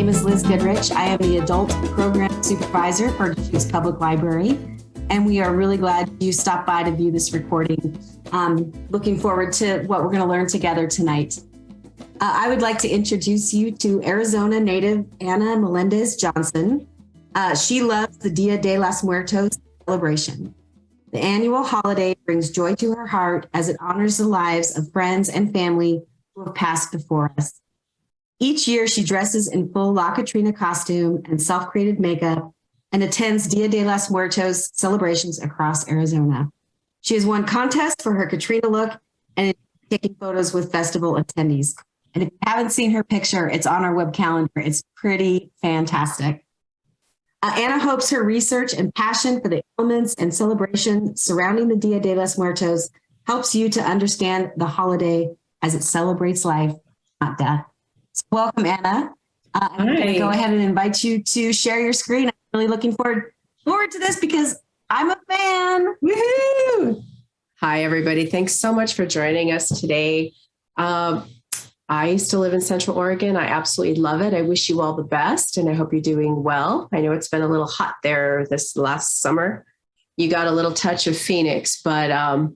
name is Liz Goodrich. I am the Adult Program Supervisor for Deschutes Public Library, and we are really glad you stopped by to view this recording. Looking forward to what we're going to learn together tonight. I would like to introduce you to Arizona native Anna Melendez Johnson. She loves the Dia de los Muertos celebration. The annual holiday brings joy to her heart as it honors the lives of friends and family who have passed before us. Each year, she dresses in full La Catrina costume and self-created makeup and attends Dia de los Muertos celebrations across Arizona. She has won contests for her Catrina look and is taking photos with festival attendees. And if you haven't seen her picture, it's on our web calendar. It's pretty fantastic. Anna hopes her research and passion for the elements and celebration surrounding the Dia de los Muertos helps you to understand the holiday as it celebrates life, not death. So welcome, Anna. I'm going to go ahead and invite you to share your screen. I'm really looking forward to this because I'm a fan. Woohoo! Hi, everybody. Thanks so much for joining us today. I used to live in Central Oregon. I absolutely love it. I wish you all the best, and I hope you're doing well. I know it's been a little hot there this last summer. You got a little touch of Phoenix, but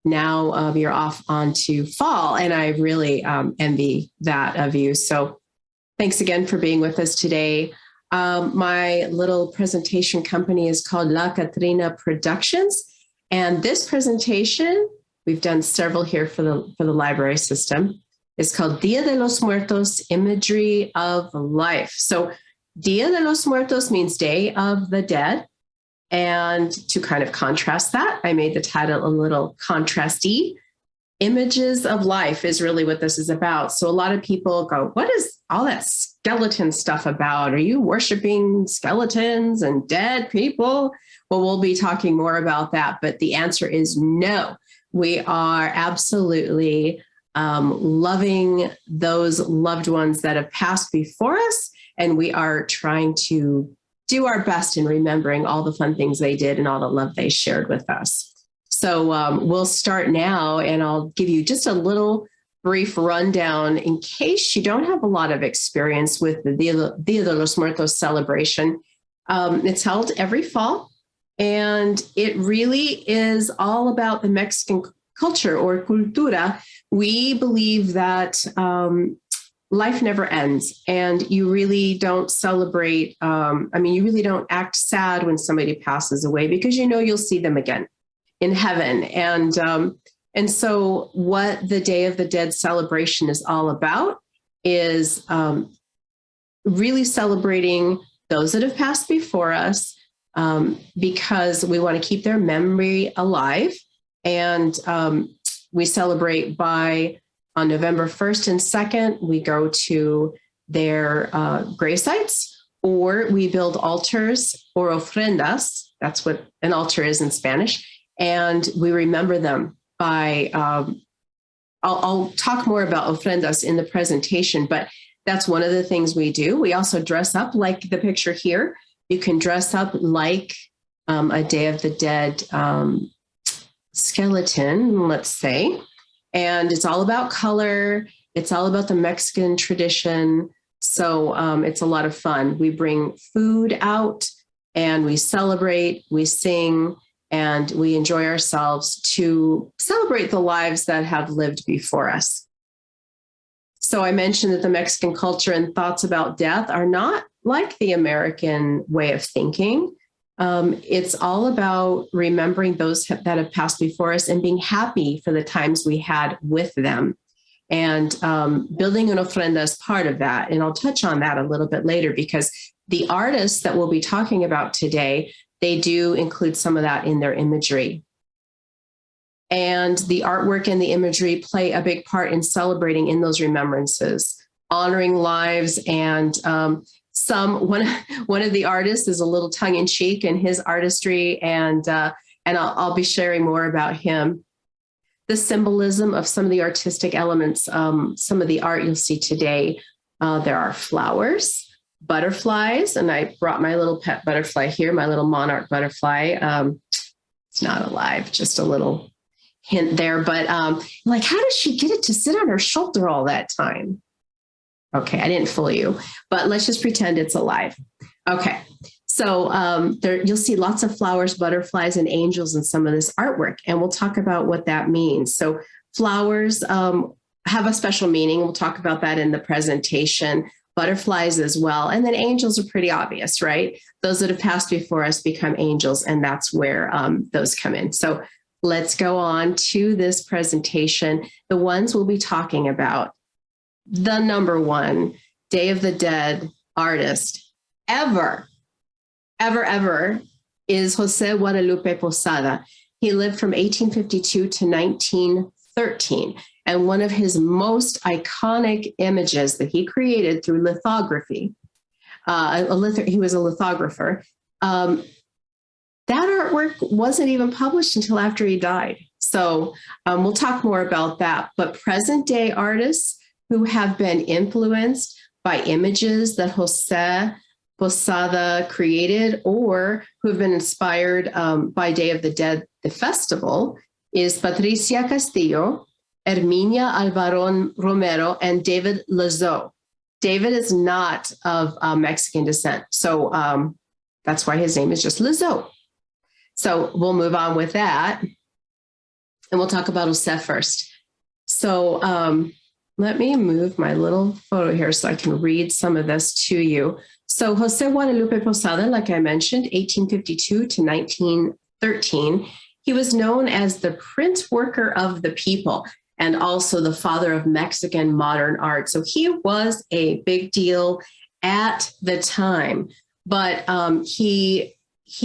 now you're off onto fall, and I really envy that of you. So thanks again for being with us today. My little presentation company is called La Catrina Productions, and this presentation, we've done several here for the library system. It's called Dia de los Muertos, Imagery of Life. So Dia de los Muertos means Day of the Dead. And to kind of contrast that, I made the title a little contrasty. Images of Life is really what this is about. So a lot of people go, what is all that skeleton stuff about? Are you worshiping skeletons and dead people? Well, we'll be talking more about that. But the answer is no. We are absolutely loving those loved ones that have passed before us. And we are trying to do our best in remembering all the fun things they did and all the love they shared with us. So we'll start now, and I'll give you just a little brief rundown in case you don't have a lot of experience with the Dia de los Muertos celebration. It's held every fall, and it really is all about the Mexican culture or cultura. We believe that life never ends, and you really don't celebrate. You really don't act sad when somebody passes away because you know you'll see them again in heaven. And so what the Day of the Dead celebration is all about is really celebrating those that have passed before us because we want to keep their memory alive. And we celebrate on November 1st and 2nd, we go to their grave sites, or we build altars or ofrendas. That's what an altar is in Spanish. And we remember them by, I'll talk more about ofrendas in the presentation, but that's one of the things we do. We also dress up like the picture here. You can dress up like a Day of the Dead skeleton, let's say. And it's all about color. It's all about the Mexican tradition. So it's a lot of fun. We bring food out and we celebrate, we sing, and we enjoy ourselves to celebrate the lives that have lived before us. So I mentioned that the Mexican culture and thoughts about death are not like the American way of thinking. It's all about remembering those that have passed before us and being happy for the times we had with them. And building an ofrenda is part of that. And I'll touch on that a little bit later because the artists that we'll be talking about today, they do include some of that in their imagery. And the artwork and the imagery play a big part in celebrating in those remembrances, honoring lives. And one of the artists is a little tongue-in-cheek in his artistry, and I'll be sharing more about him. The symbolism of some of the artistic elements, some of the art you'll see today. There are flowers, butterflies, and I brought my little pet butterfly here, my little monarch butterfly. It's not alive, just a little hint there, but how does she get it to sit on her shoulder all that time? Okay, I didn't fool you, but let's just pretend it's alive. Okay, so there you'll see lots of flowers, butterflies, and angels in some of this artwork, and we'll talk about what that means. So flowers have a special meaning. We'll talk about that in the presentation. Butterflies as well, and then angels are pretty obvious, right? Those that have passed before us become angels, and that's where those come in. So let's go on to this presentation. The ones we'll be talking about. The number one Day of the Dead artist ever is Jose Guadalupe Posada. He lived from 1852 to 1913. And one of his most iconic images that he created through lithography, he was a lithographer, that artwork wasn't even published until after he died. So we'll talk more about that. But present day artists who have been influenced by images that Jose Posada created or who have been inspired by Day of the Dead, the festival, is Patricia Castillo, Herminia Alvaron Romero, and David Lozeau. David is not of Mexican descent, so that's why his name is just Lozeau. So we'll move on with that, and we'll talk about Jose first. So let me move my little photo here so I can read some of this to you. So Jose Guadalupe Posada, like I mentioned, 1852 to 1913, he was known as the Printworker of the people and also the father of Mexican modern art. So he was a big deal at the time, but he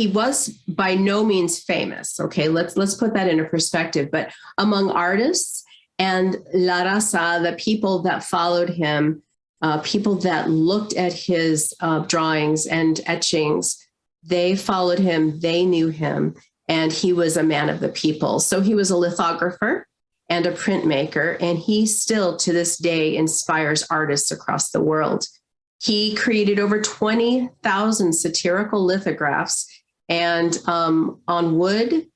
was by no means famous. Okay, let's put that into perspective. But among artists and La Raza, the people that followed him, people that looked at his drawings and etchings, they followed him, they knew him, and he was a man of the people. So he was a lithographer and a printmaker, and he still to this day inspires artists across the world. He created over 20,000 satirical lithographs and on wood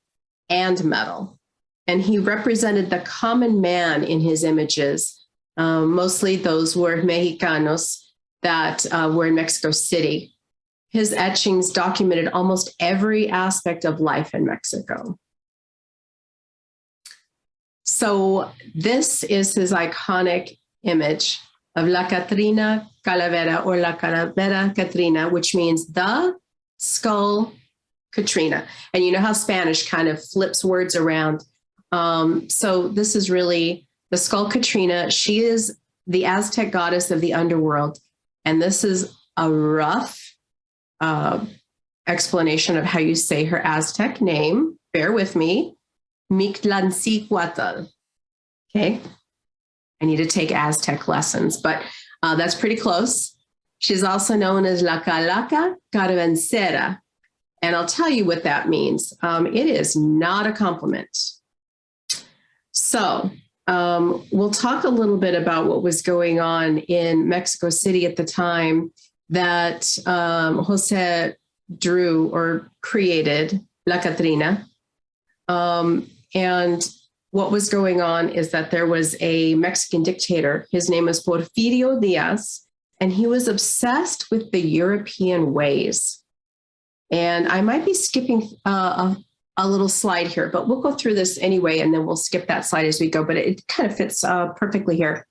and metal. And he represented the common man in his images. Mostly those were Mexicanos that were in Mexico City. His etchings documented almost every aspect of life in Mexico. So this is his iconic image of La Catrina Calavera, or La Calavera Catrina, which means the skull Catrina. And you know how Spanish kind of flips words around. So this is really the skull Catrina. She is the Aztec goddess of the underworld. And this is a rough explanation of how you say her Aztec name. Bear with me. Mictlancihuatl. Okay. I need to take Aztec lessons, but that's pretty close. She's also known as La Calaca Caravancera. And I'll tell you what that means. It is not a compliment. So we'll talk a little bit about what was going on in Mexico City at the time that Jose drew or created La Catrina. And what was going on is that there was a Mexican dictator. His name was Porfirio Diaz, and he was obsessed with the European ways. And I might be skipping a little slide here, but we'll go through this anyway, and then we'll skip that slide as we go, but it kind of fits perfectly here.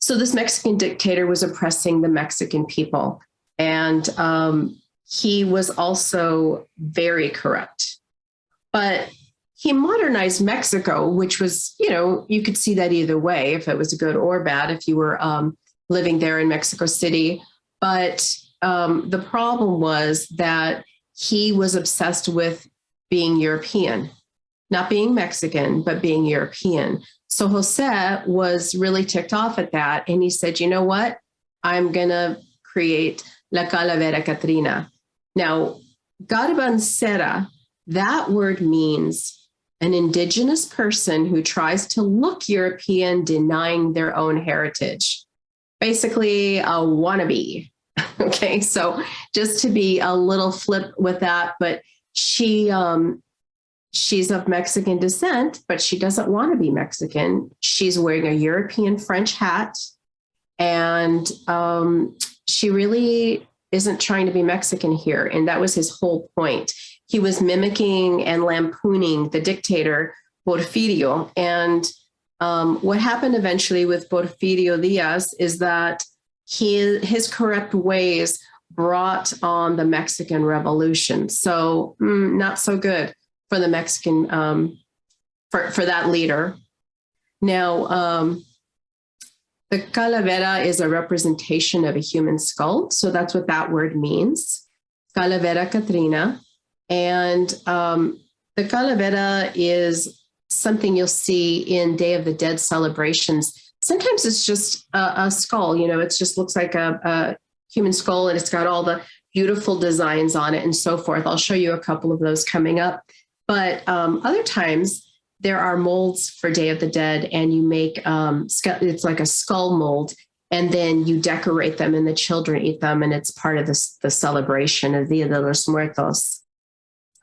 So this Mexican dictator was oppressing the Mexican people, and he was also very corrupt. But he modernized Mexico, which was, you know, you could see that either way, if it was good or bad, if you were living there in Mexico City. But the problem was that he was obsessed with being European, not being Mexican, but being European. So Jose was really ticked off at that. And he said, you know what? I'm going to create La Calavera Catrina. Now, Garbancera, that word means an indigenous person who tries to look European, denying their own heritage. Basically, a wannabe. Okay, so just to be a little flip with that, but she's of Mexican descent, but she doesn't want to be Mexican. She's wearing a European French hat, And she really isn't trying to be Mexican here. And that was his whole point. He was mimicking and lampooning the dictator Porfirio. And what happened eventually with Porfirio Diaz is that his corrupt ways brought on the Mexican Revolution. So not so good for the Mexican, for that leader. Now, the calavera is a representation of a human skull. So that's what that word means, Calavera Catrina. And the calavera is something you'll see in Day of the Dead celebrations. Sometimes it's just a skull, it just looks like a human skull, and it's got all the beautiful designs on it and so forth. I'll show you a couple of those coming up. But other times there are molds for Day of the Dead, and you make, it's like a skull mold, and then you decorate them and the children eat them. And it's part of the celebration of Dia de los Muertos.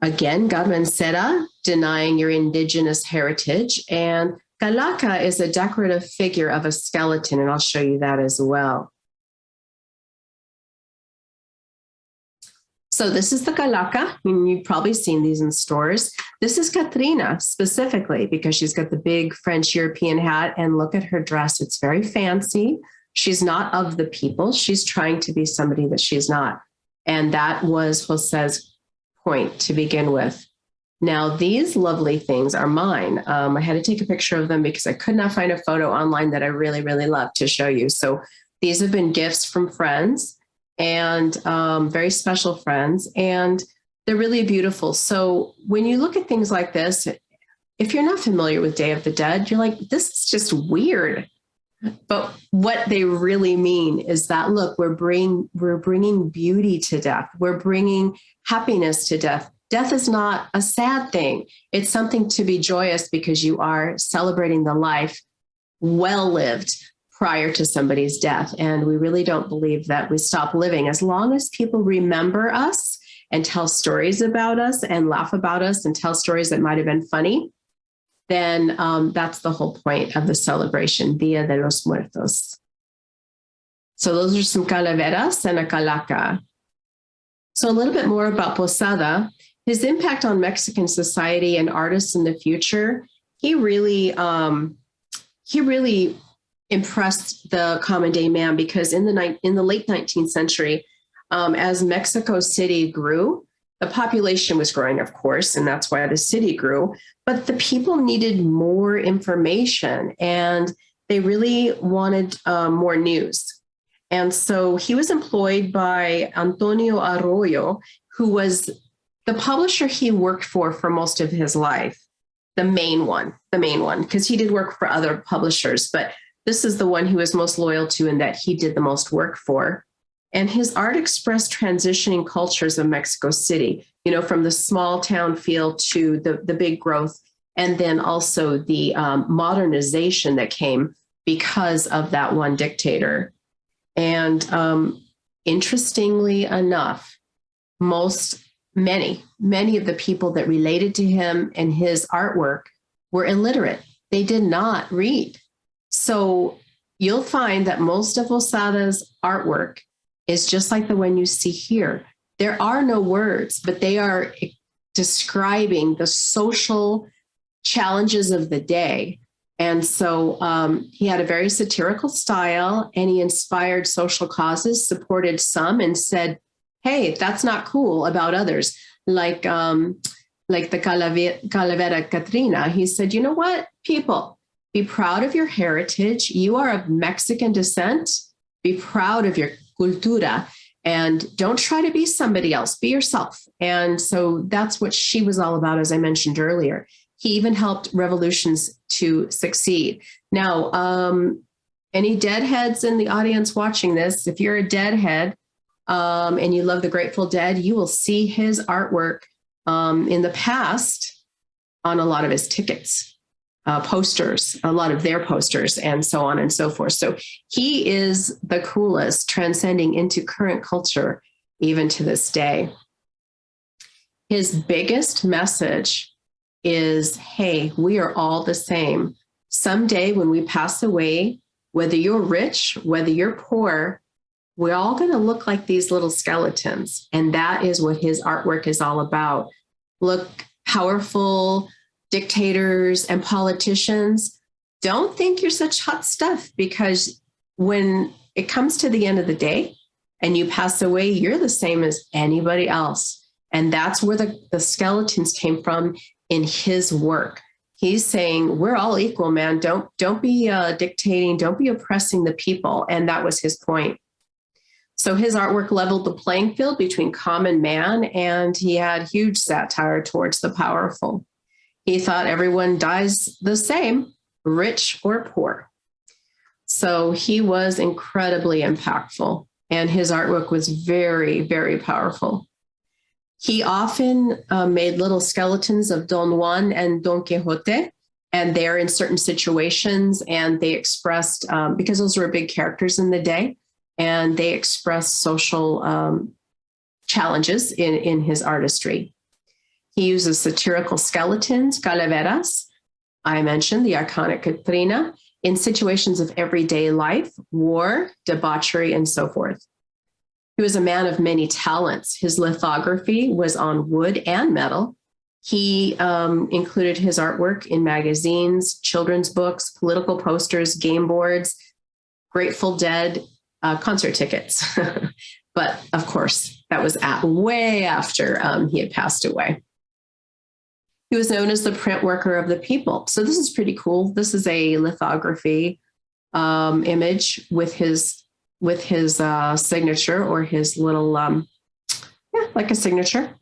Again, Garmencera, denying your indigenous heritage. And Calaca is a decorative figure of a skeleton, and I'll show you that as well. So this is the Calaca. You've probably seen these in stores. This is Catrina specifically because she's got the big French European hat, and look at her dress. It's very fancy. She's not of the people. She's trying to be somebody that she's not. And that was Jose's point to begin with. Now, these lovely things are mine. I had to take a picture of them because I could not find a photo online that I really, really love to show you. So these have been gifts from friends, and very special friends, and they're really beautiful. So when you look at things like this, if you're not familiar with Day of the Dead, you're like, this is just weird. But what they really mean is that, look, we're bringing beauty to death. We're bringing happiness to death. Death is not a sad thing. It's something to be joyous because you are celebrating the life well lived prior to somebody's death. And we really don't believe that we stop living. As long as people remember us and tell stories about us and laugh about us and tell stories that might have been funny, then that's the whole point of the celebration, Dia de los Muertos. So those are some calaveras and a calaca. So a little bit more about Posada. His impact on Mexican society and artists in the future, he really impressed the common day man, because in the late 19th century, as Mexico City grew, the population was growing, of course, and that's why the city grew. But the people needed more information, and they really wanted more news. And so he was employed by Antonio Arroyo, who was the publisher he worked for most of his life. The main one, because he did work for other publishers, but this is the one he was most loyal to and that he did the most work for. And his art expressed transitioning cultures of Mexico City, from the small town feel to the big growth, and then also the modernization that came because of that one dictator. And interestingly enough, many of the people that related to him and his artwork were illiterate. They did not read. So you'll find that most of Posada's artwork is just like the one you see here. There are no words, but they are describing the social challenges of the day. And so he had a very satirical style, and he inspired social causes, supported some, and said, hey, that's not cool about others. Like the Calavera Catrina, he said, you know what, people, be proud of your heritage. You are of Mexican descent. Be proud of your cultura, and don't try to be somebody else. Be yourself. And so that's what she was all about, as I mentioned earlier. He even helped revolutions to succeed. Now, any deadheads in the audience watching this, if you're a deadhead and you love the Grateful Dead, you will see his artwork in the past on a lot of his tickets, posters, a lot of their posters, and so on and so forth. So he is the coolest, transcending into current culture, even to this day. His biggest message is, hey, we are all the same. Someday when we pass away, whether you're rich, whether you're poor, we're all going to look like these little skeletons. And that is what his artwork is all about. Look, powerful dictators and politicians, don't think you're such hot stuff, because when it comes to the end of the day and you pass away, you're the same as anybody else. And that's where the skeletons came from in his work. He's saying, we're all equal, man. Don't be dictating, don't be oppressing the people. And that was his point. So his artwork leveled the playing field between common man, and he had huge satire towards the powerful. He thought everyone dies the same, rich or poor. So he was incredibly impactful, and his artwork was very, very powerful. He often made little skeletons of Don Juan and Don Quixote, and they're in certain situations, and they expressed, because those were big characters in the day, and they expressed social challenges in his artistry. He uses satirical skeletons, calaveras. I mentioned the iconic Catrina, in situations of everyday life, war, debauchery, and so forth. He was a man of many talents. His lithography was on wood and metal. He included his artwork in magazines, children's books, political posters, game boards, Grateful Dead, concert tickets. But of course, that was way after he had passed away. He was known as the Printworker of the people. So this is pretty cool. This is a lithography image with his signature, or his little, like a signature.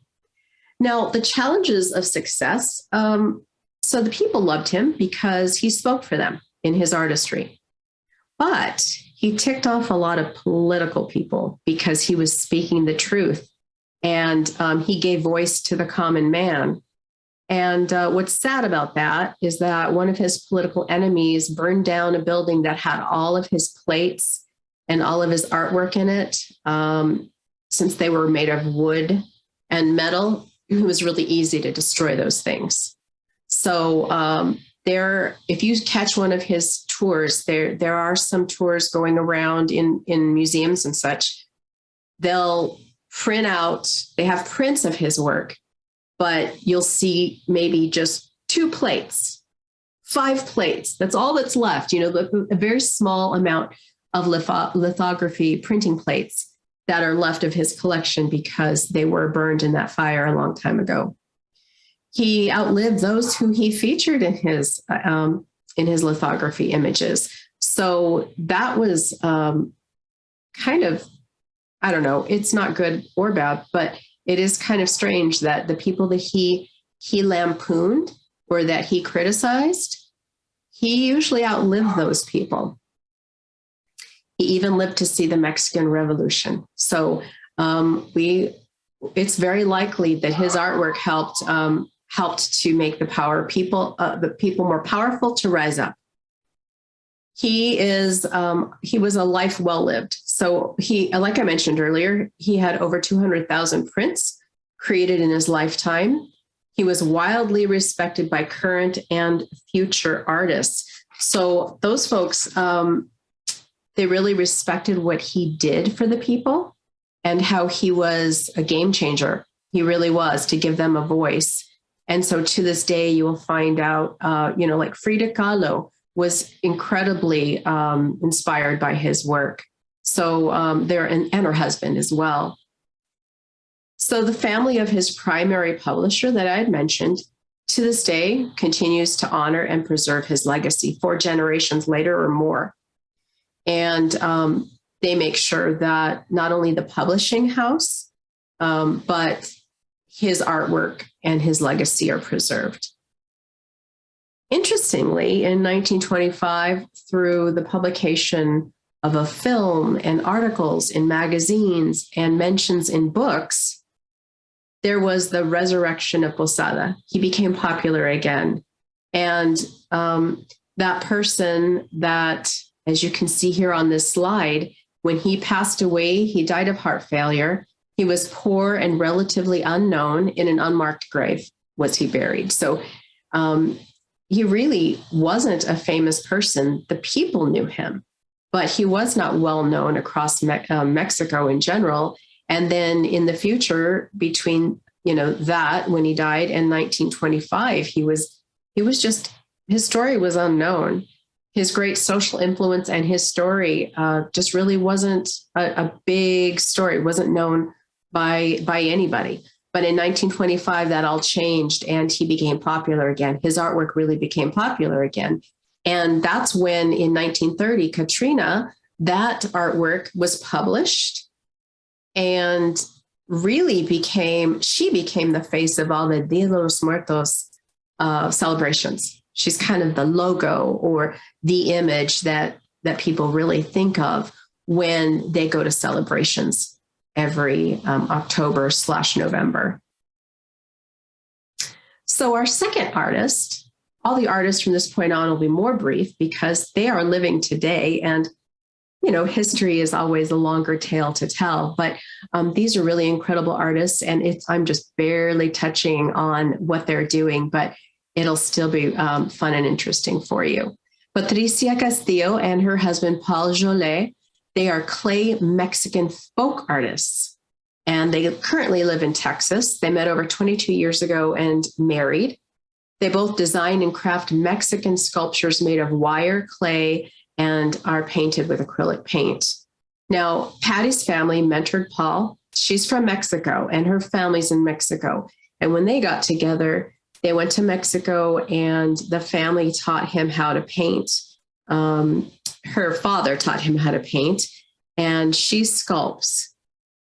Now, the challenges of success. So the people loved him because he spoke for them in his artistry. But he ticked off a lot of political people because he was speaking the truth, and he gave voice to the common man. And what's sad about that is that one of his political enemies burned down a building that had all of his plates and all of his artwork in it. Since they were made of wood and metal, it was really easy to destroy those things. So if you catch one of his tours, there are some tours going around in museums and such. They'll print out, they have prints of his work, but you'll see maybe just 2 plates, 5 plates. That's all that's left. A very small amount of lithography printing plates that are left of his collection because they were burned in that fire a long time ago. He outlived those who he featured in his lithography images. So that was kind of, I don't know, it's not good or bad, but it is kind of strange that the people that he lampooned or that he criticized, he usually outlived those people. He even lived to see the Mexican Revolution. So it's very likely that his artwork helped to make the people more powerful to rise up. He was a life well lived. So like I mentioned earlier, he had over 200,000 prints created in his lifetime. He was wildly respected by current and future artists. So those folks, they really respected what he did for the people and how he was a game changer. He really was, to give them a voice. And so to this day, you will find out, like Frida Kahlo was incredibly inspired by his work. So and her husband as well. So the family of his primary publisher that I had mentioned, to this day, continues to honor and preserve his legacy 4 generations later or more. And they make sure that not only the publishing house, but his artwork and his legacy are preserved. Interestingly, in 1925, through the publication of a film and articles in magazines and mentions in books, there was the resurrection of Posada. He became popular again. And that person that, as you can see here on this slide, when he passed away, he died of heart failure. He was poor and relatively unknown. In an unmarked grave was he buried. So he really wasn't a famous person. The people knew him. but he was not well known across Mexico in general. And then in the future, between that when he died and 1925, he was just, his story was unknown. His great social influence and his story just really wasn't a big story. It wasn't known by anybody. But in 1925, that all changed and he became popular again. His artwork really became popular again. And that's when in 1930, Catrina, that artwork was published and really became the face of all the Dia de los Muertos celebrations. She's kind of the logo or the image that people really think of when they go to celebrations every October/November. So our second artist, all the artists from this point on will be more brief because they are living today, and history is always a longer tale to tell, but these are really incredible artists, and I'm just barely touching on what they're doing, but it'll still be fun and interesting for you. Patricia Castillo and her husband, Paul Jolet, they are clay Mexican folk artists, and they currently live in Texas. They met over 22 years ago and married. They both design and craft Mexican sculptures made of wire, clay, and are painted with acrylic paint. Now, Patty's family mentored Paul. She's from Mexico, and her family's in Mexico. And when they got together, they went to Mexico, and the family taught him how to paint. Her father taught him how to paint, and she sculpts.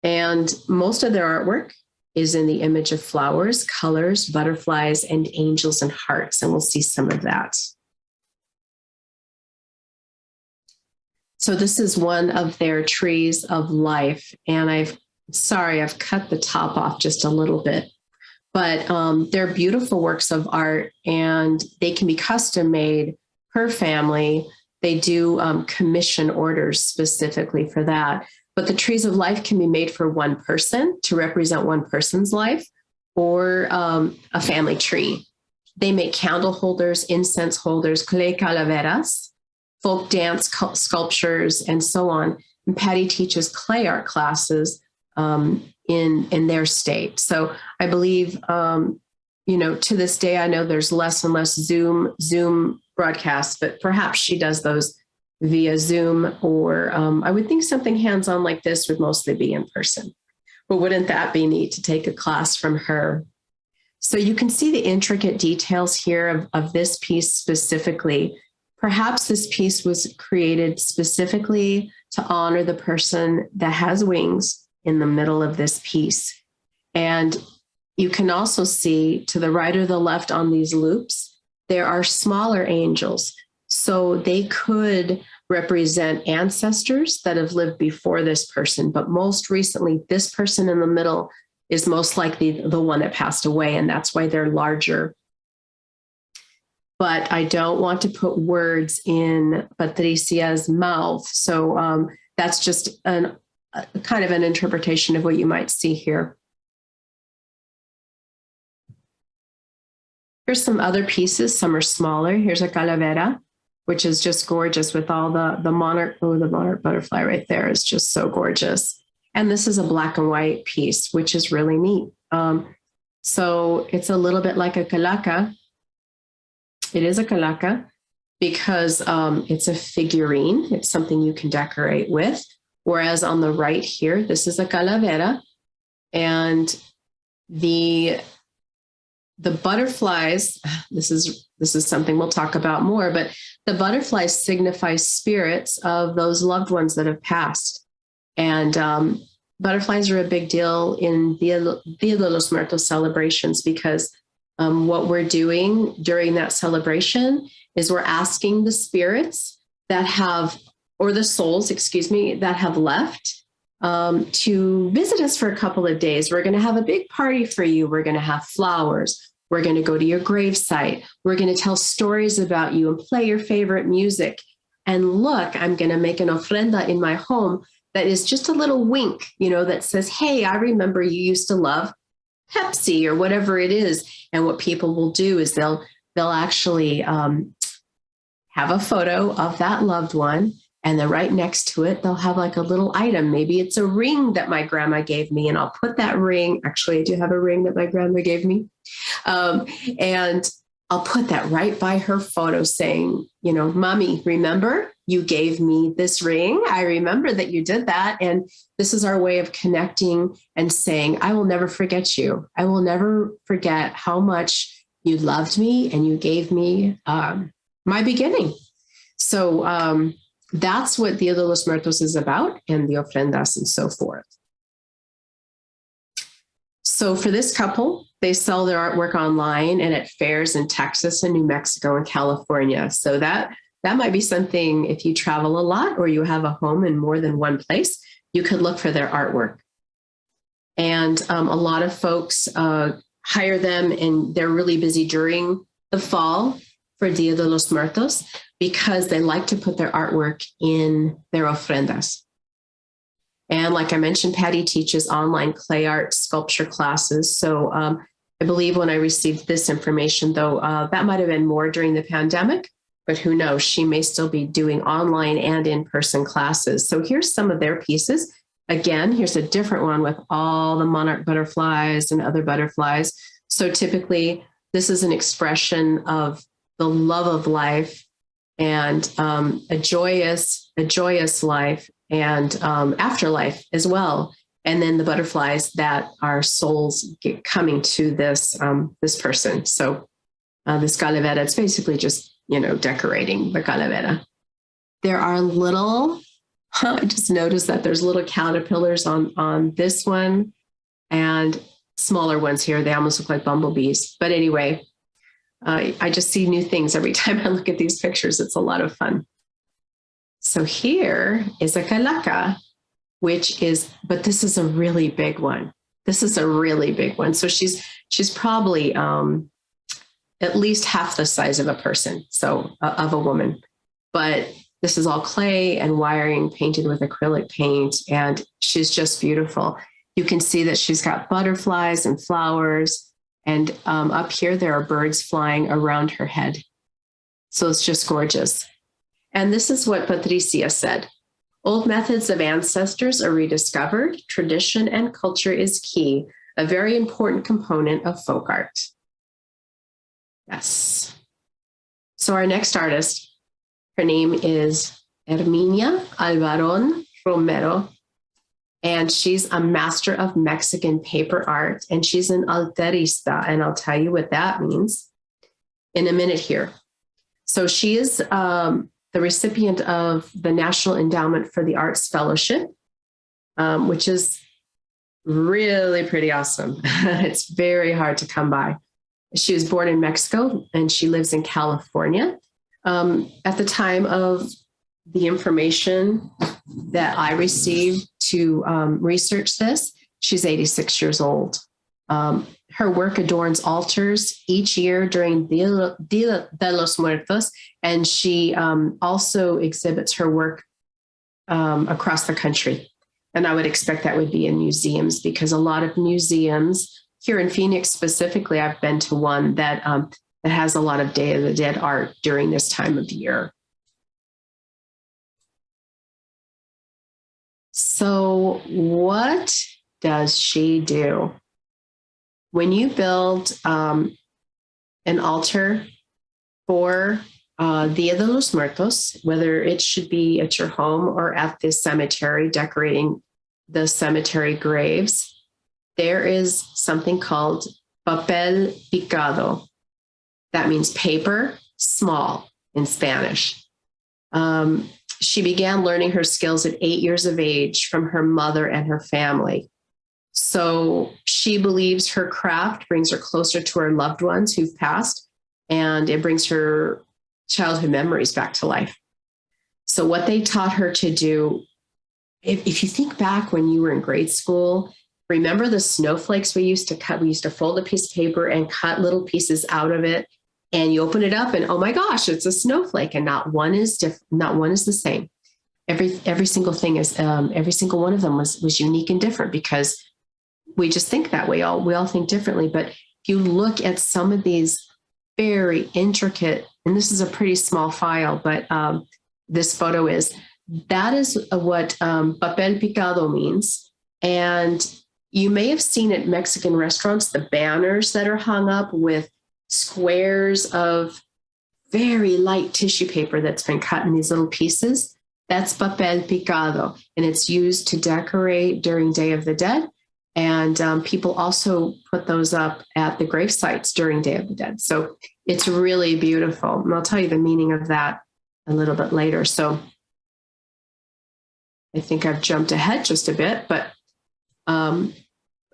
And most of their artwork is in the image of flowers, colors, butterflies, and angels and hearts. And we'll see some of that. So this is one of their trees of life. And I've cut the top off just a little bit. But they're beautiful works of art, and they can be custom made per family. They do commission orders specifically for that. But the trees of life can be made for one person to represent one person's life, or a family tree. They make candle holders, incense holders, clay calaveras, folk dance sculptures, and so on. And Patty teaches clay art classes in their state. So I believe, to this day, I know there's less and less Zoom broadcasts, but perhaps she does those via Zoom, or I would think something hands-on like this would mostly be in person. But wouldn't that be neat to take a class from her? So you can see the intricate details here of this piece specifically. Perhaps this piece was created specifically to honor the person that has wings in the middle of this piece. And you can also see to the right or the left on these loops, there are smaller angels. So they could represent ancestors that have lived before this person. But most recently, this person in the middle is most likely the one that passed away. And that's why they're larger. But I don't want to put words in Patricia's mouth. So that's just kind of an interpretation of what you might see here. Here's some other pieces. Some are smaller. Here's a calavera, which is just gorgeous with all the monarch. Oh, the monarch butterfly right there is just so gorgeous. And this is a black and white piece, which is really neat. So it's a little bit like a calaca. It is a calaca because it's a figurine. It's something you can decorate with. Whereas on the right here, this is a calavera. And the butterflies, this is something we'll talk about more, but the butterflies signify spirits of those loved ones that have passed. And butterflies are a big deal in Dia de los Muertos celebrations because what we're doing during that celebration is we're asking the spirits that have, or the souls, that have left to visit us for a couple of days. We're going to have a big party for you. We're going to have flowers. We're going to go to your gravesite. We're going to tell stories about you and play your favorite music. And look, I'm going to make an ofrenda in my home that is just a little wink, that says, hey, I remember you used to love Pepsi or whatever it is. And what people will do is they'll actually have a photo of that loved one, And then right next to it, they'll have like a little item. Maybe it's a ring that my grandma gave me, and I'll put that ring. Actually, I do have a ring that my grandma gave me. And I'll put that right by her photo saying, Mommy, remember you gave me this ring? I remember that you did that. And this is our way of connecting and saying, I will never forget you. I will never forget how much you loved me and you gave me my beginning. So that's what Dia de los Muertos is about, and the ofrendas and so forth. So for this couple, they sell their artwork online and at fairs in Texas and New Mexico and California. So that might be something, if you travel a lot or you have a home in more than one place, you could look for their artwork. And a lot of folks hire them, and they're really busy during the fall for Dia de los Muertos because they like to put their artwork in their ofrendas. And like I mentioned, Patty teaches online clay art sculpture classes. So I believe when I received this information, though, that might have been more during the pandemic, but who knows, she may still be doing online and in-person classes. So here's some of their pieces. Again, here's a different one with all the monarch butterflies and other butterflies. So typically, this is an expression of the love of life and a joyous life and afterlife as well. And then the butterflies that are souls coming to this person. So this calavera, it's basically just, decorating the calavera. There are I just noticed that there's little caterpillars on this one and smaller ones here. They almost look like bumblebees. But anyway, I just see new things every time I look at these pictures. It's a lot of fun. So here is a calaca, but this is a really big one. So she's probably at least half the size of a person, so of a woman. But this is all clay and wiring painted with acrylic paint, and she's just beautiful. You can see that she's got butterflies and flowers, and up here there are birds flying around her head. So it's just gorgeous. And this is what Patricia said. Old methods of ancestors are rediscovered. Tradition and culture is key, a very important component of folk art. Yes. So our next artist, her name is Herminia Alvarón Romero, and she's a master of Mexican paper art, and she's an altarista, and I'll tell you what that means in a minute here. So she is the recipient of the National Endowment for the Arts Fellowship, which is really pretty awesome. It's very hard to come by. She was born in Mexico and she lives in California. At the time of the information that I received to research this, she's 86 years old. Her work adorns altars each year during Dia de los Muertos, and she also exhibits her work across the country. And I would expect that would be in museums, because a lot of museums here in Phoenix specifically, I've been to one that has a lot of Day of the Dead art during this time of year. So what does she do? When you build an altar for Dia de los Muertos, whether it should be at your home or at the cemetery, decorating the cemetery graves, there is something called papel picado. That means paper small in Spanish. She began learning her skills at 8 years of age from her mother and her family. So she believes her craft brings her closer to her loved ones who've passed, and it brings her childhood memories back to life. So what they taught her to do, if you think back when you were in grade school, remember the snowflakes we used to cut? We used to fold a piece of paper and cut little pieces out of it, and you open it up and, oh my gosh, it's a snowflake, and not one is different, not one is the same. Every single thing is, every single one of them was unique and different, because we just think that way. We all think differently. But if you look at some of these very intricate, and this is a pretty small file, but this photo is, that is what papel picado means. And you may have seen at Mexican restaurants the banners that are hung up with squares of very light tissue paper that's been cut in these little pieces. That's papel picado, and it's used to decorate during Day of the Dead. And people also put those up at the grave sites during Day of the Dead. So it's really beautiful. And I'll tell you the meaning of that a little bit later. So I think I've jumped ahead just a bit, but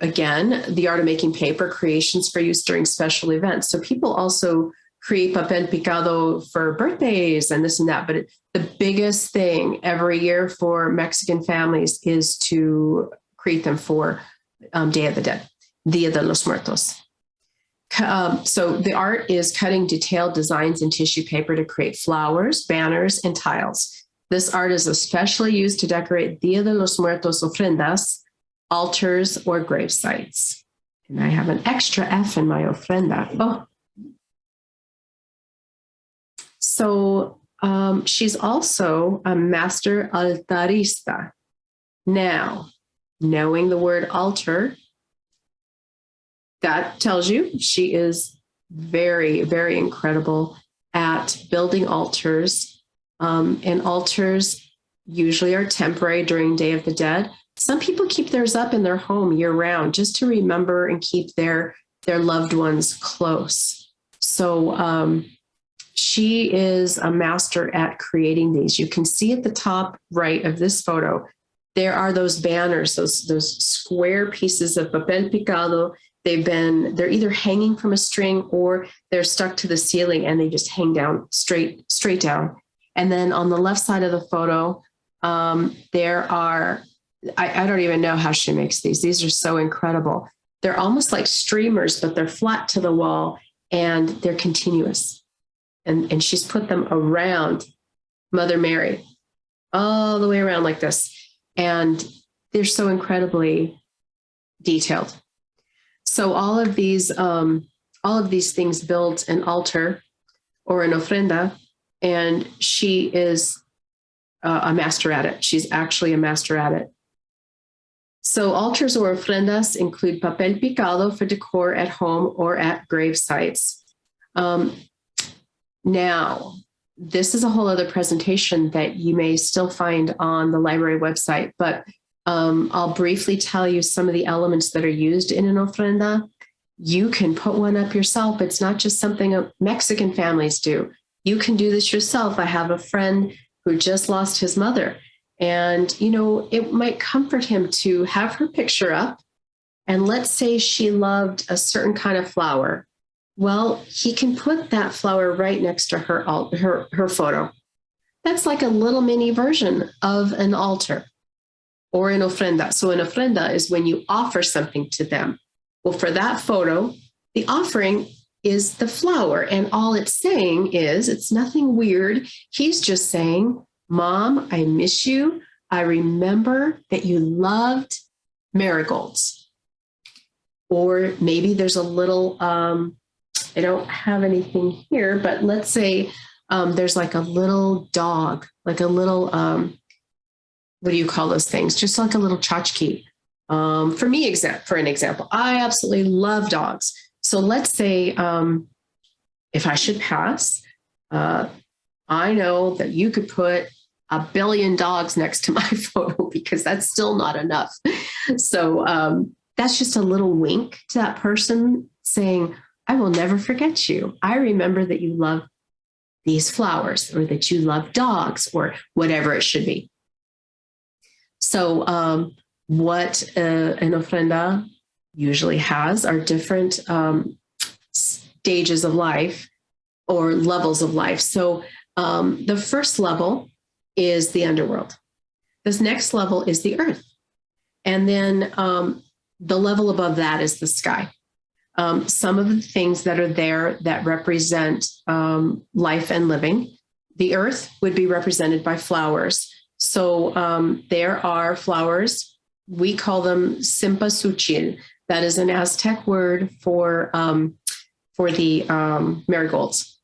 again, the art of making paper creations for use during special events. So people also create papel picado for birthdays and this and that. But the biggest thing every year for Mexican families is to create them for Day of the Dead, Dia de los Muertos. So the art is cutting detailed designs in tissue paper to create flowers, banners, and tiles. This art is especially used to decorate Dia de los Muertos ofrendas, altars, or grave sites. And I have an extra F in my ofrenda. Oh. So she's also a master altarista. Now, knowing the word altar, that tells you she is very, very incredible at building altars. And altars usually are temporary during Day of the Dead. Some people keep theirs up in their home year round just to remember and keep their loved ones close. So she is a master at creating these. You can see at the top right of this photo, there are those banners, those square pieces of papel picado. They're either hanging from a string or they're stuck to the ceiling and they just hang down straight down. And then on the left side of the photo, there are, I don't even know how she makes these. These are so incredible. They're almost like streamers, but they're flat to the wall and they're continuous. And she's put them around Mother Mary, all the way around like this. And they're so incredibly detailed. So all of these things build an altar or an ofrenda, and she is a master at it. She's actually a master at it. So altars or ofrendas include papel picado for decor at home or at grave sites. Now, this is a whole other presentation that you may still find on the library website, but I'll briefly tell you some of the elements that are used in an ofrenda. You can put one up yourself. It's not just something Mexican families do. You can do this yourself. I have a friend who just lost his mother, and it might comfort him to have her picture up. And let's say she loved a certain kind of flower. Well, he can put that flower right next to her photo. That's like a little mini version of an altar or an ofrenda. So an ofrenda is when you offer something to them. Well, for that photo, the offering is the flower. And all it's saying is, it's nothing weird. He's just saying, Mom, I miss you. I remember that you loved marigolds. Or maybe there's a little, I don't have anything here, but let's say there's like a little dog, like a little, what do you call those things? Just like a little tchotchke. For me, for an example, I absolutely love dogs. So let's say if I should pass, I know that you could put 1 billion dogs next to my photo because that's still not enough. So that's just a little wink to that person saying, I will never forget you. I remember that you love these flowers or that you love dogs or whatever it should be. So what an ofrenda usually has are different stages of life or levels of life. So the first level is the underworld. This next level is the earth. And then the level above that is the sky. Some of the things that are there that represent life and living. The earth would be represented by flowers. So there are flowers. We call them cempasúchil. That is an Aztec word for the marigolds.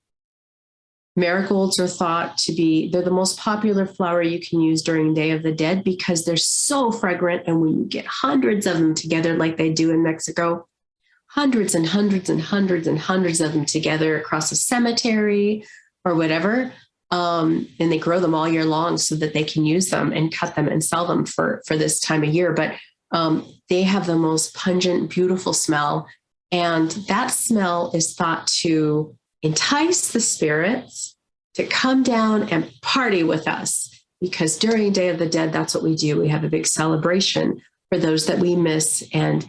Marigolds are thought to be, they're the most popular flower you can use during Day of the Dead because they're so fragrant. And when you get hundreds of them together, like they do in Mexico, hundreds and hundreds and hundreds and hundreds of them together across a cemetery or whatever. And they grow them all year long so that they can use them and cut them and sell them for this time of year. But they have the most pungent, beautiful smell. And that smell is thought to entice the spirits to come down and party with us, because during Day of the Dead, that's what we do. We have a big celebration for those that we miss. And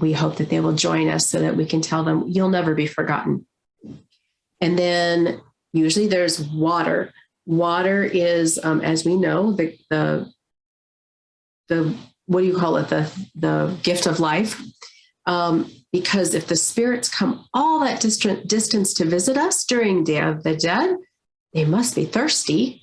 we hope that they will join us so that we can tell them, you'll never be forgotten. And then usually there's water. Water is, as we know, the what do you call it? The gift of life. Because if the spirits come all that distance to visit us during Day of the Dead, they must be thirsty.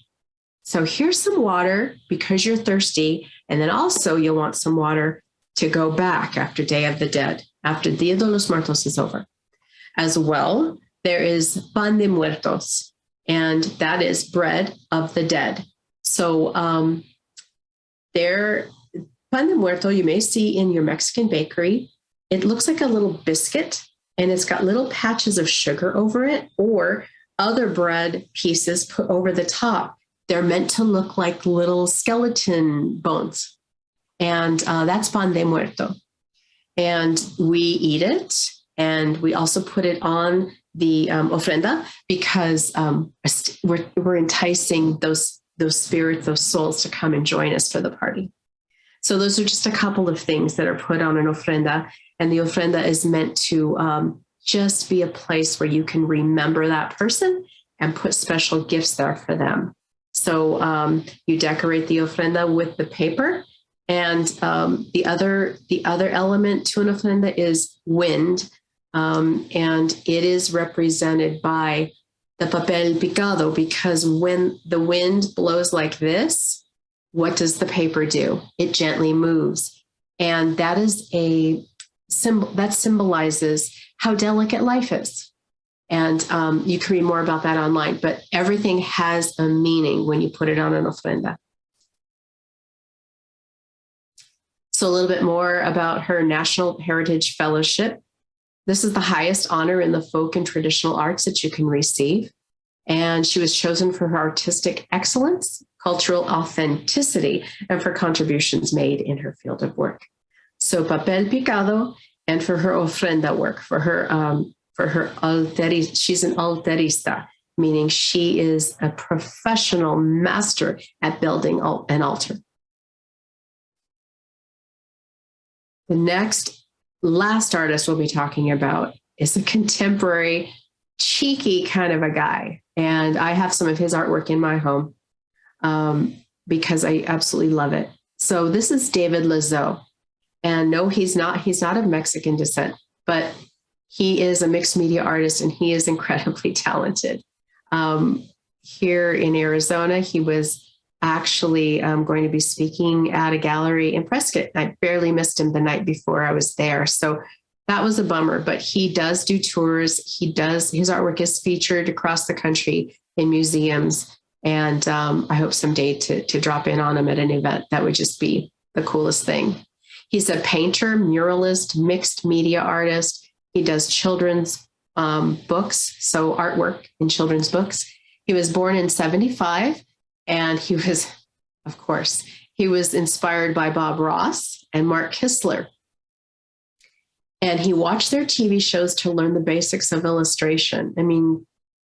So here's some water because you're thirsty. And then also you'll want some water to go back after Day of the Dead, after Dia de los Muertos is over. As well, there is pan de muertos, and that is bread of the dead. So pan de muerto you may see in your Mexican bakery. It looks like a little biscuit, and it's got little patches of sugar over it or other bread pieces put over the top. They're meant to look like little skeleton bones. And that's pan de muerto. And we eat it. And we also put it on the ofrenda because we're enticing those spirits, those souls to come and join us for the party. So those are just a couple of things that are put on an ofrenda. And the ofrenda is meant to just be a place where you can remember that person and put special gifts there for them. So you decorate the ofrenda with the paper. And the other element to an ofrenda is wind. And it is represented by the papel picado, because when the wind blows like this, what does the paper do? It gently moves. And that is a symbol that symbolizes how delicate life is. And you can read more about that online, but everything has a meaning when you put it on an ofrenda. So a little bit more about her National Heritage Fellowship. This is the highest honor in the folk and traditional arts that you can receive. And she was chosen for her artistic excellence, cultural authenticity, and for contributions made in her field of work. So papel picado, and for her ofrenda work, for her altarista. She's an altarista, meaning she is a professional master at building an altar. The last artist we'll be talking about is a contemporary, cheeky kind of a guy. And I have some of his artwork in my home because I absolutely love it. So this is David Lozeau. And no, he's not of Mexican descent, but he is a mixed media artist and he is incredibly talented. Here in Arizona, he was actually going to be speaking at a gallery in Prescott. I barely missed him the night before I was there. So that was a bummer, but he does do tours. His artwork is featured across the country in museums. And I hope someday to drop in on him at an event. That would just be the coolest thing. He's a painter, muralist, mixed media artist. He does children's books, so artwork in children's books. He was born in 1975. And he was inspired by Bob Ross and Mark Kistler. And he watched their TV shows to learn the basics of illustration. I mean,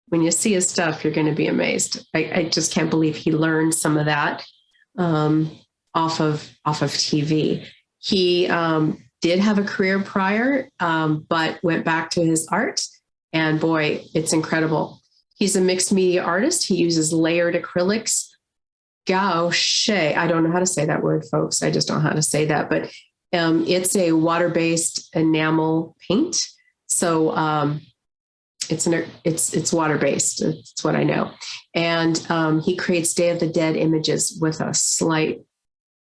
when you see his stuff, you're going to be amazed. I just can't believe he learned some of that off of TV. He did have a career prior, but went back to his art. And boy, it's incredible. He's a mixed media artist. He uses layered acrylics, gouache. I don't know how to say that word, folks. I just don't know how to say that, but it's a water-based enamel paint. So it's water-based. It's what I know. And he creates Day of the Dead images with a slight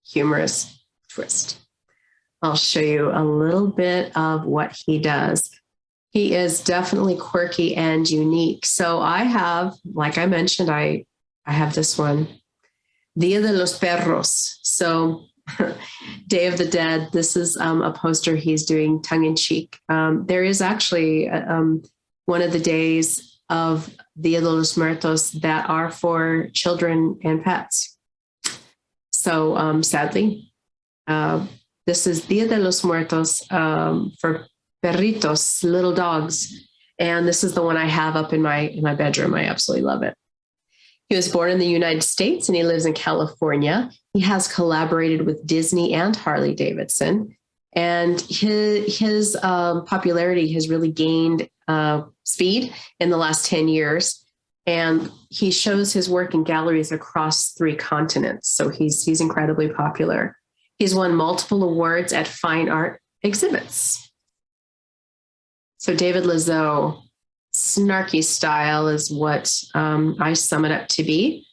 humorous twist. I'll show you a little bit of what he does. He is definitely quirky and unique. So I have, like I mentioned, I have this one, Dia de los Perros. So Day of the Dead. This is a poster he's doing tongue in cheek. There is actually one of the days of Dia de los Muertos that are for children and pets. So sadly, this is Dia de los Muertos for perritos, little dogs. And this is the one I have up in my bedroom. I absolutely love it. He was born in the United States and he lives in California. He has collaborated with Disney and Harley Davidson. And his popularity has really gained speed in the last 10 years. And he shows his work in galleries across 3 continents. So he's incredibly popular. He's won multiple awards at fine art exhibits. So David Lozeau, Snarky Style is what I sum it up to be.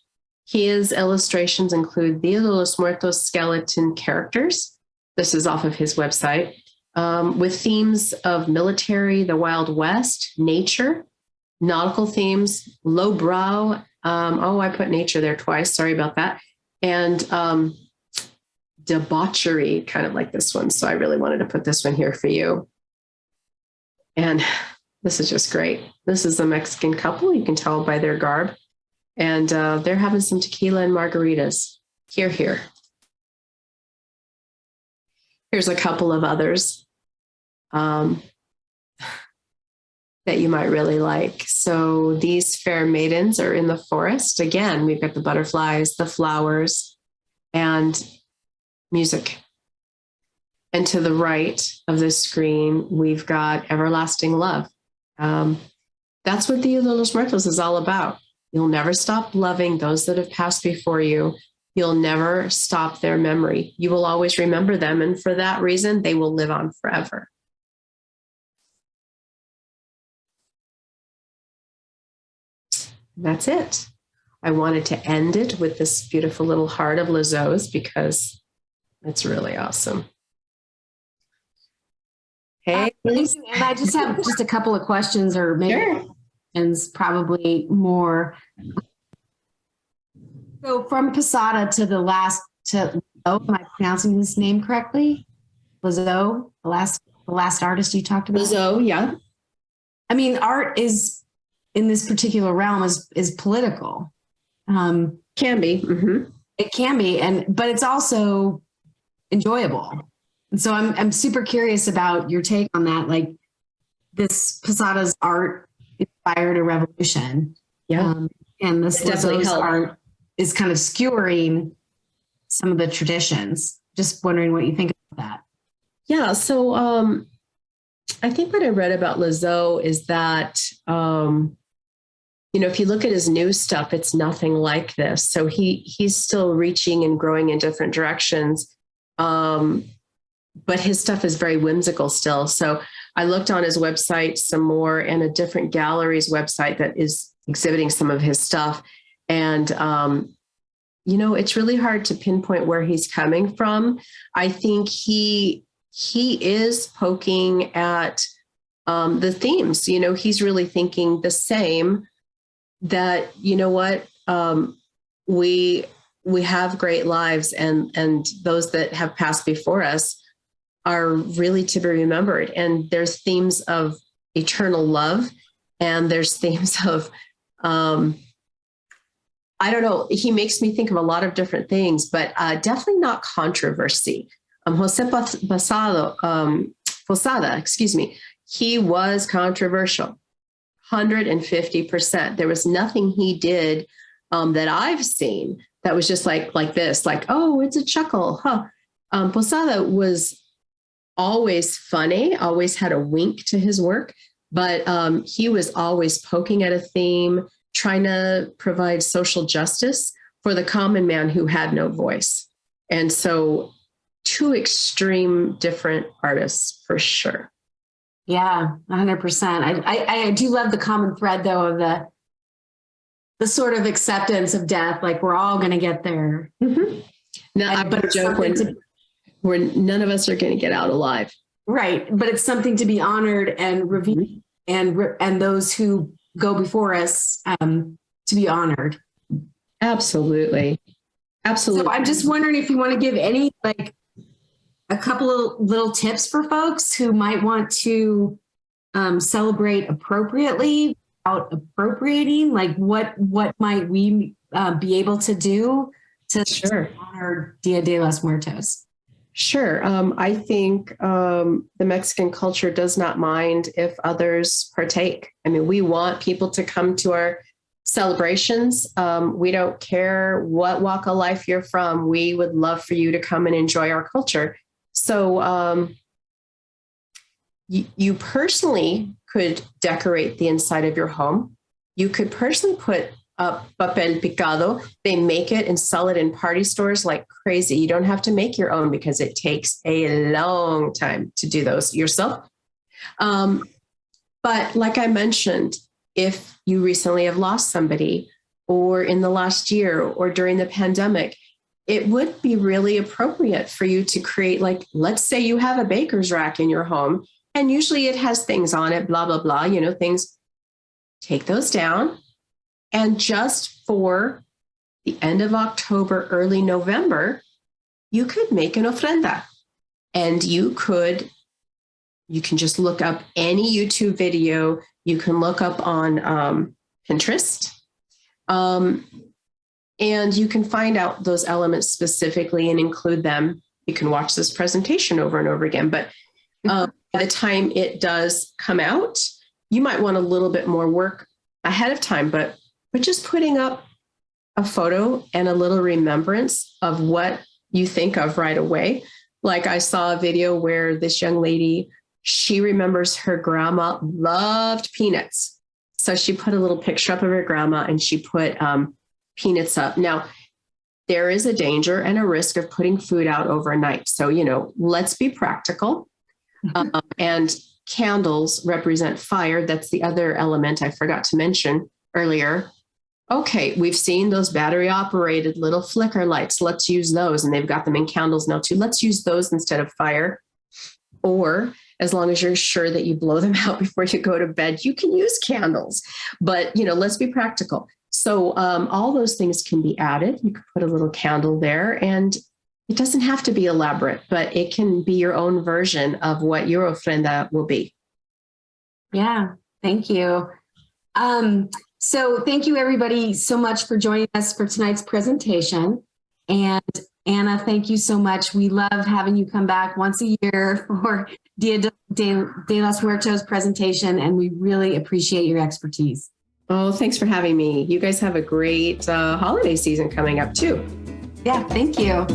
His illustrations include Dia de los Muertos skeleton characters. This is off of his website, with themes of military, the Wild West, nature, nautical themes, lowbrow. I put nature there twice. Sorry about that. And debauchery, kind of like this one. So I really wanted to put this one here for you. And this is just great. This is a Mexican couple. You can tell by their garb. And they're having some tequila and margaritas. Here. Here's a couple of others that you might really like. So these fair maidens are in the forest. Again, we've got the butterflies, the flowers, and music. And to the right of the screen, we've got everlasting love. That's what Dia de los Muertos is all about. You'll never stop loving those that have passed before you. You'll never stop their memory. You will always remember them. And for that reason, they will live on forever. That's it. I wanted to end it with this beautiful little heart of Lozeau's because it's really awesome. Hey, thank you. And I just have just a couple of questions, or maybe questions, probably more. So from Posada to the last, am I pronouncing his name correctly? Lozeau, the last artist you talked about? Lozeau, yeah. I mean, art is, in this particular realm, is political. Can be. Mm-hmm. It can be, but it's also enjoyable. And so I'm super curious about your take on that. Like, this Posada's art inspired a revolution. Yeah. And this Lozeau's art is kind of skewering some of the traditions. Just wondering what you think about that. Yeah. So I think what I read about Lozeau is that, if you look at his new stuff, it's nothing like this. So he's still reaching and growing in different directions. But his stuff is very whimsical still. So I looked on his website some more, and a different gallery's website that is exhibiting some of his stuff. And, it's really hard to pinpoint where he's coming from. I think he is poking at the themes. He's really thinking the same, that, we have great lives, and those that have passed before us are really to be remembered. And there's themes of eternal love, and there's themes of, I don't know, he makes me think of a lot of different things, but definitely not controversy. Posada, he was controversial, 150%. There was nothing he did that I've seen that was just like this, like, oh, it's a chuckle, huh? Posada was always funny, always had a wink to his work, but he was always poking at a theme, trying to provide social justice for the common man who had no voice. And so 2 extreme different artists for sure. Yeah, 100%. I do love the common thread, though, of the sort of acceptance of death. Like, we're all going to get there. Mm-hmm. Now, I put a joke where none of us are going to get out alive. Right. But it's something to be honored and revered and those who go before us to be honored. Absolutely. Absolutely. So I'm just wondering if you want to give any, like, a couple of little tips for folks who might want to celebrate appropriately without appropriating. Like, what might we be able to do to honor Dia de los Muertos? Sure. I think the Mexican culture does not mind if others partake. I mean, we want people to come to our celebrations. We don't care what walk of life you're from. We would love for you to come and enjoy our culture. So you personally could decorate the inside of your home. You could personally put up papel picado. They make it and sell it in party stores like crazy. You don't have to make your own because it takes a long time to do those yourself. But like I mentioned, if you recently have lost somebody, or in the last year, or during the pandemic, it would be really appropriate for you to create, like, let's say you have a baker's rack in your home, and usually it has things on it, blah, blah, blah, things. Take those down. And just for the end of October, early November, you could make an ofrenda. And you can just look up any YouTube video. You can look up on Pinterest. And you can find out those elements specifically and include them. You can watch this presentation over and over again. But by the time it does come out, you might want a little bit more work ahead of time. But just putting up a photo and a little remembrance of what you think of right away. Like, I saw a video where this young lady, she remembers her grandma loved peanuts. So she put a little picture up of her grandma and she put peanuts up. Now, there is a danger and a risk of putting food out overnight. So, let's be practical. And candles represent fire. That's the other element I forgot to mention earlier. Okay, we've seen those battery operated little flicker lights. Let's use those. And they've got them in candles now too. Let's use those instead of fire. Or, as long as you're sure that you blow them out before you go to bed, you can use candles. But, let's be practical. So all those things can be added. You could put a little candle there, and it doesn't have to be elaborate, but it can be your own version of what your ofrenda will be. Yeah, thank you. So thank you, everybody, so much for joining us for tonight's presentation. And Anna, thank you so much. We love having you come back once a year for Dia de los Muertos presentation, and we really appreciate your expertise. Oh, thanks for having me. You guys have a great holiday season coming up too. Yeah, thank you.